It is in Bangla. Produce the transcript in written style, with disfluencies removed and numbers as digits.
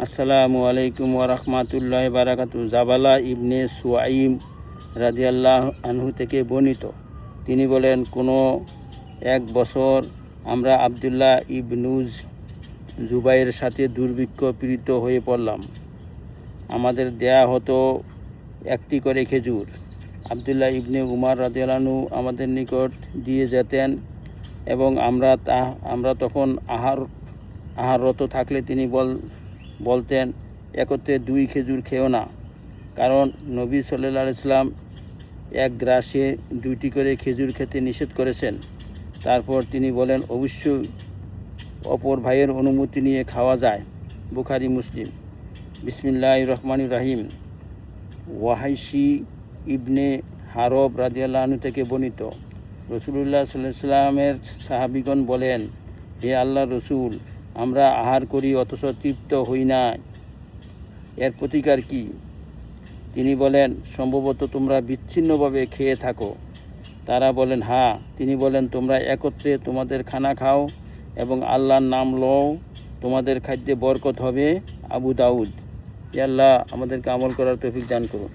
আসসালামু আলাইকুম ওয়া রাহমাতুল্লাহি ওয়া বারাকাতুহু। জাবালা ইবনে সুয়াইম রাদিয়াল্লাহু আনহু থেকে বর্ণিত, তিনি বলেন, কোনো এক বছর আমরা আবদুল্লাহ ইবনু জুবাইরের সাথে দুর্ভিক্ষ পীড়িত হয়ে পড়লাম। আমাদের দেয়া হতো একটি করে খেজুর। আবদুল্লাহ ইবনে উমার রাদিয়াল্লাহু আনহু আমাদের নিকট দিয়ে যেতেন এবং আমরা তখন আহাররত থাকলে তিনি বলতেন, একত্রে 2 খেজুর খেও না, কারণ নবী সাল্লাল্লাহু আলাইহি সাল্লাম এক গ্রাসে 2টি করে খেজুর খেতে নিষেধ করেছেন। তারপর তিনি বলেন, অবশ্যই অপর ভাইয়ের অনুমতি নিয়ে খাওয়া যায়। বুখারী মুসলিম। বিসমিল্লাহির রহমানির রহিম। ওয়াহাইশি ইবনে হারব রাদিয়াল্লাহু আনহু থেকে বর্ণিত, রাসূলুল্লাহ সাল্লাল্লাহু আলাইহি সাল্লামের সাহাবীগণ বলেন, হে আল্লাহর রসুল, আমরা আহার করি অথচ তৃপ্ত হই না, এর প্রতিকার কি? তিনি বলেন, সম্ভবত তোমরা বিচ্ছিন্নভাবে খেয়ে থাকো। তারা বলেন, হ্যাঁ। তিনি বলেন, তোমরা একত্রে তোমাদের খানা খাও এবং আল্লাহর নাম লও, তোমাদের খাদ্যে বরকত হবে। আবু দাউদ। হে আল্লাহ, আমাদেরকে আমল করার তৌফিক দান করুন।